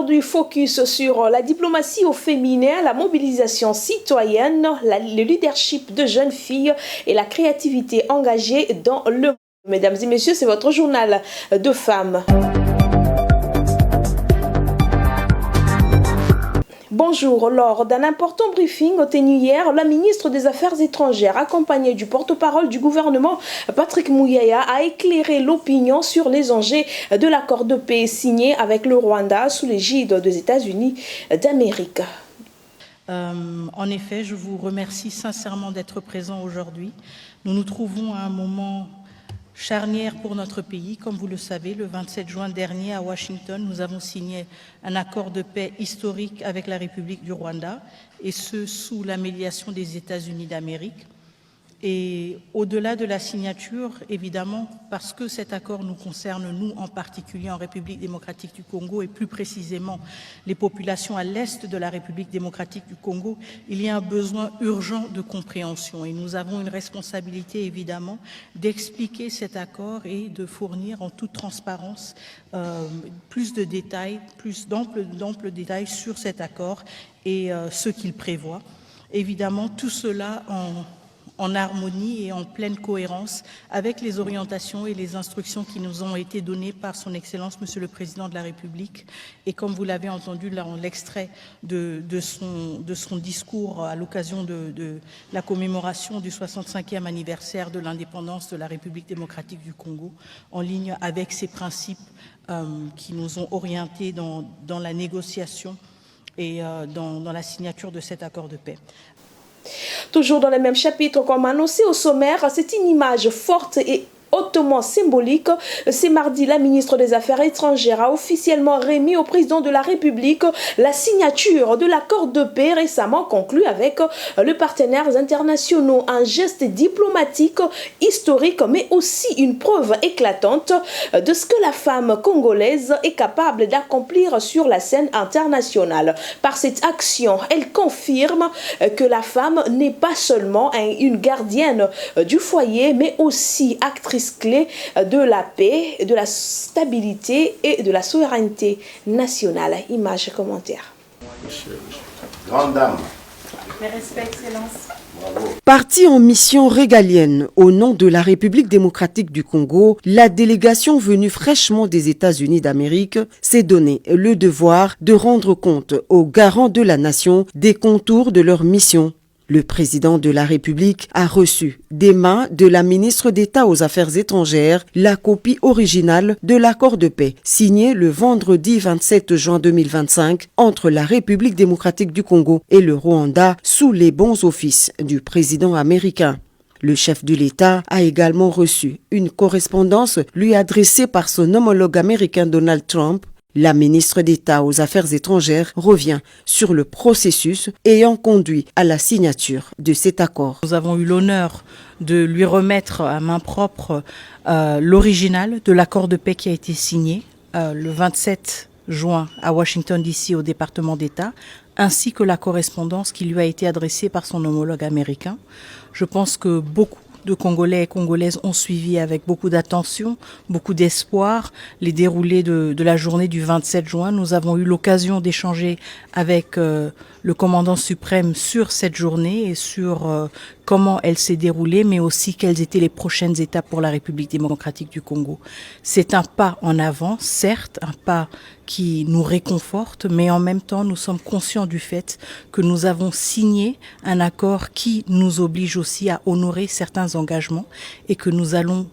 aujourd'hui focus sur la diplomatie au féminin, la mobilisation citoyenne, le leadership de jeunes filles et la créativité engagée dans le monde. Mesdames et messieurs, c'est votre journal de femmes. Bonjour, lors d'un important briefing tenu hier, la ministre des Affaires étrangères, accompagnée du porte-parole du gouvernement, Patrick Muyaya, a éclairé l'opinion sur les enjeux de l'accord de paix signé avec le Rwanda sous l'égide des États-Unis d'Amérique. En effet, je vous remercie sincèrement d'être présent aujourd'hui. Nous nous trouvons à un moment charnière pour notre pays. Comme vous le savez, le 27 juin dernier à Washington, nous avons signé un accord de paix historique avec la République du Rwanda, et ce, sous la médiation des États-Unis d'Amérique. Et au-delà de la signature, évidemment, parce que cet accord nous concerne, nous en particulier en République démocratique du Congo, et plus précisément les populations à l'est de la République démocratique du Congo, il y a un besoin urgent de compréhension. Et nous avons une responsabilité, évidemment, d'expliquer cet accord et de fournir en toute transparence plus de détails, plus d'amples détails sur cet accord et ce qu'il prévoit. Évidemment, tout cela en harmonie et en pleine cohérence avec les orientations et les instructions qui nous ont été données par son Excellence, Monsieur le Président de la République. Et comme vous l'avez entendu là en l'extrait de son discours à l'occasion de la commémoration du 65e anniversaire de l'indépendance de la République démocratique du Congo, en ligne avec ces principes qui nous ont orientés dans la négociation et dans la signature de cet accord de paix. Toujours dans le même chapitre, comme annoncé au sommaire, c'est une image forte et hautement symbolique. C'est mardi, la ministre des Affaires étrangères a officiellement remis au président de la République la signature de l'accord de paix récemment conclu avec les partenaires internationaux. Un geste diplomatique historique, mais aussi une preuve éclatante de ce que la femme congolaise est capable d'accomplir sur la scène internationale. Par cette action, elle confirme que la femme n'est pas seulement une gardienne du foyer, mais aussi actrice clé de la paix, de la stabilité et de la souveraineté nationale. Image, commentaire. Grande dame. Mes respects, Excellence. Partie en mission régalienne au nom de la République démocratique du Congo, la délégation venue fraîchement des États-Unis d'Amérique s'est donné le devoir de rendre compte aux garants de la nation des contours de leur mission. Le président de la République a reçu des mains de la ministre d'État aux Affaires étrangères la copie originale de l'accord de paix signé le vendredi 27 juin 2025 entre la République démocratique du Congo et le Rwanda sous les bons offices du président américain. Le chef de l'État a également reçu une correspondance lui adressée par son homologue américain Donald Trump. La ministre d'État aux Affaires étrangères revient sur le processus ayant conduit à la signature de cet accord. Nous avons eu l'honneur de lui remettre à main propre l'original de l'accord de paix qui a été signé le 27 juin à Washington DC au département d'État, ainsi que la correspondance qui lui a été adressée par son homologue américain. Je pense que beaucoup de Congolais et Congolaises ont suivi avec beaucoup d'attention, beaucoup d'espoir les déroulés de la journée du 27 juin. Nous avons eu l'occasion d'échanger avec le commandant suprême sur cette journée et sur comment elle s'est déroulée, mais aussi quelles étaient les prochaines étapes pour la République démocratique du Congo. C'est un pas en avant, certes, un pas qui nous réconforte, mais en même temps, nous sommes conscients du fait que nous avons signé un accord qui nous oblige aussi à honorer certains engagements et que nous allons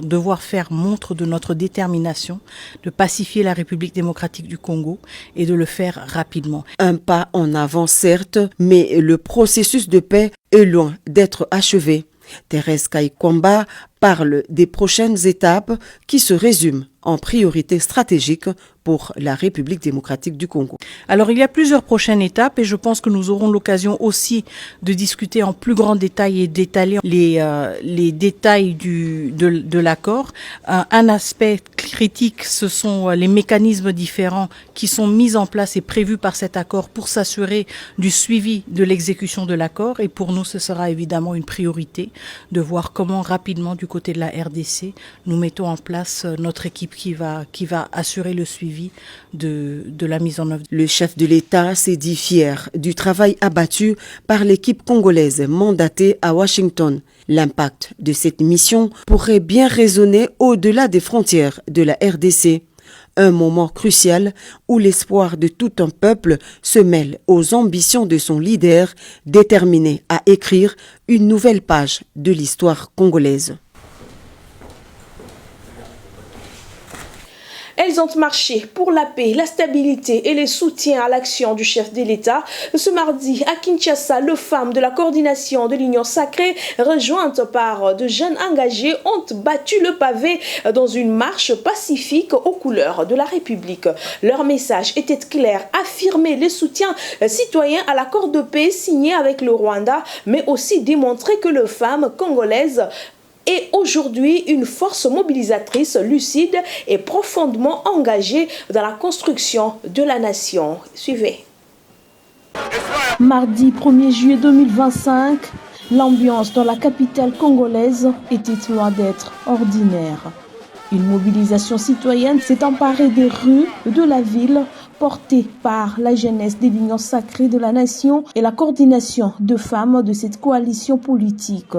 devoir faire montre de notre détermination de pacifier la République démocratique du Congo et de le faire rapidement. Un pas en avant, certes, mais le processus de paix est loin d'être achevé. Thérèse Kaikwamba parle des prochaines étapes qui se résument en priorité stratégique pour la République démocratique du Congo. Alors il y a plusieurs prochaines étapes et je pense que nous aurons l'occasion aussi de discuter en plus grand détail et d'étaler les détails de l'accord. Un aspect critique, ce sont les mécanismes différents qui sont mis en place et prévus par cet accord pour s'assurer du suivi de l'exécution de l'accord, et pour nous ce sera évidemment une priorité de voir comment rapidement du côté de la RDC nous mettons en place notre équipe qui va assurer le suivi suivi de la mise en œuvre. Le chef de l'État s'est dit fier du travail abattu par l'équipe congolaise mandatée à Washington. L'impact de cette mission pourrait bien résonner au-delà des frontières de la RDC. Un moment crucial où l'espoir de tout un peuple se mêle aux ambitions de son leader, déterminé à écrire une nouvelle page de l'histoire congolaise. Elles ont marché pour la paix, la stabilité et le soutien à l'action du chef de l'État. Ce mardi, à Kinshasa, les femmes de la coordination de l'Union sacrée, rejointes par de jeunes engagés, ont battu le pavé dans une marche pacifique aux couleurs de la République. Leur message était clair, affirmer le soutien citoyen à l'accord de paix signé avec le Rwanda, mais aussi démontrer que les femmes congolaises est aujourd'hui une force mobilisatrice lucide et profondément engagée dans la construction de la nation. Suivez. Mardi 1er juillet 2025, l'ambiance dans la capitale congolaise était loin d'être ordinaire. Une mobilisation citoyenne s'est emparée des rues de la ville, portée par la jeunesse des l'Union sacrée de la nation et la coordination de femmes de cette coalition politique.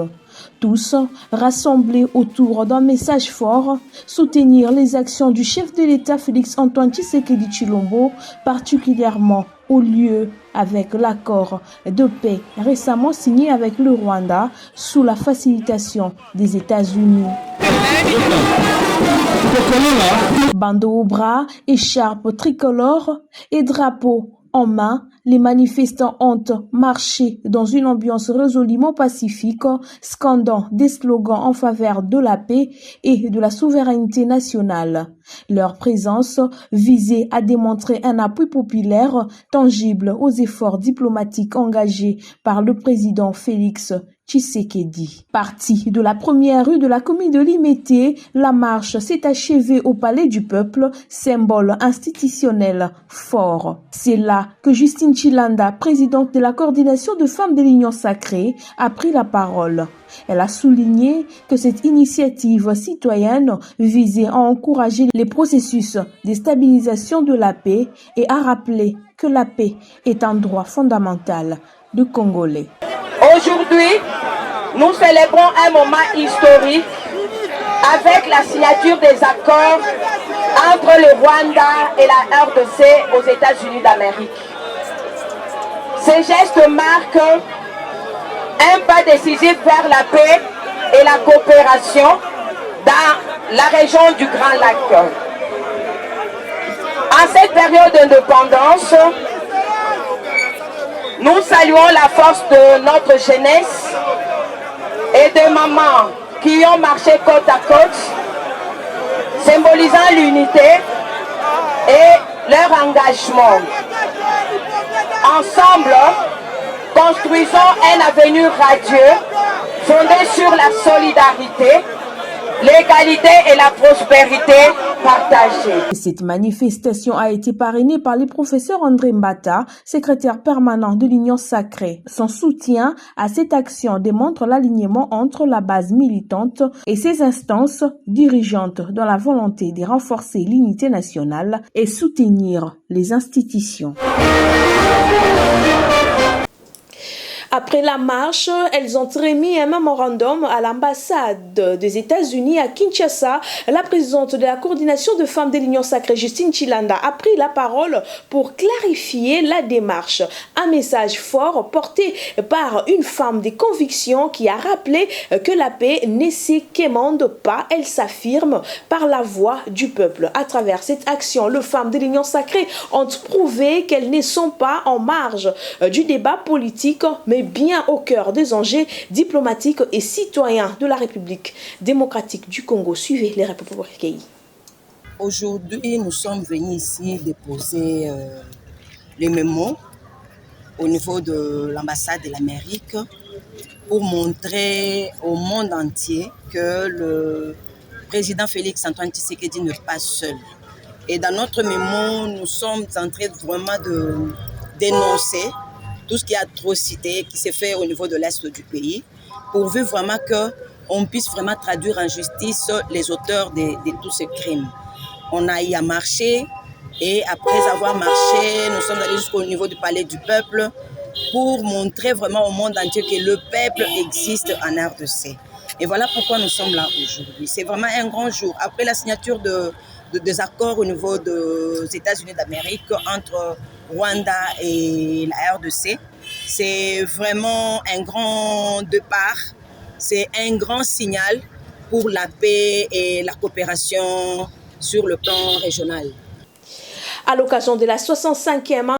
Tous rassemblés autour d'un message fort, soutenir les actions du chef de l'État Félix-Antoine Tshisekedi Tshilombo, particulièrement au lieu avec l'accord de paix récemment signé avec le Rwanda sous la facilitation des États-Unis. Bandeau au bras, écharpe tricolore et drapeau en main, les manifestants ont marché dans une ambiance résolument pacifique, scandant des slogans en faveur de la paix et de la souveraineté nationale. Leur présence visait à démontrer un appui populaire tangible aux efforts diplomatiques engagés par le président Félix Tshisekedi. Partie de la première rue de la commune de Limete, la marche s'est achevée au Palais du Peuple, symbole institutionnel fort. C'est là que Justine Chilanda, présidente de la coordination de femmes de l'Union sacrée, a pris la parole. Elle a souligné que cette initiative citoyenne visait à encourager les processus de stabilisation de la paix et a rappelé que la paix est un droit fondamental du Congolais. Aujourd'hui, nous célébrons un moment historique avec la signature des accords entre le Rwanda et la RDC aux États-Unis d'Amérique. Ces gestes marquent un pas décisif vers la paix et la coopération dans la région du Grand Lac. En cette période d'indépendance, nous saluons la force de notre jeunesse et de mamans qui ont marché côte à côte, symbolisant l'unité et leur engagement. Ensemble, construisons un avenir radieux fondé sur la solidarité, l'égalité et la prospérité partagée. Cette manifestation a été parrainée par le professeur André Mbata, secrétaire permanent de l'Union sacrée. Son soutien à cette action démontre l'alignement entre la base militante et ses instances dirigeantes dans la volonté de renforcer l'unité nationale et soutenir les institutions. Après la marche, elles ont remis un mémorandum à l'ambassade des États-Unis à Kinshasa. La présidente de la coordination de femmes de l'Union sacrée, Justine Chilanda, a pris la parole pour clarifier la démarche. Un message fort porté par une femme des convictions qui a rappelé que la paix ne s'équemande pas, elle s'affirme par la voix du peuple. À travers cette action, les femmes de l'Union sacrée ont prouvé qu'elles ne sont pas en marge du débat politique, mais bien au cœur des enjeux diplomatiques et citoyens de la République démocratique du Congo. Suivez les républicains. Aujourd'hui, nous sommes venus ici déposer les mémos au niveau de l'ambassade de l'Amérique pour montrer au monde entier que le président Félix-Antoine Tshisekedi n'est pas seul. Et dans notre mémo, nous sommes en train vraiment de dénoncer tout ce qui est atrocité qui s'est fait au niveau de l'Est du pays, pourvu vraiment qu'on puisse vraiment traduire en justice les auteurs de tous ces crimes. On a eu à marcher Et après avoir marché, nous sommes allés jusqu'au niveau du Palais du Peuple pour montrer vraiment au monde entier que le peuple existe en RDC. Et voilà pourquoi nous sommes là aujourd'hui. C'est vraiment un grand jour. Après la signature des accords au niveau des États-Unis d'Amérique entre Rwanda et la RDC, c'est vraiment un grand départ. C'est un grand signal pour la paix et la coopération sur le plan régional. À l'occasion de la 65e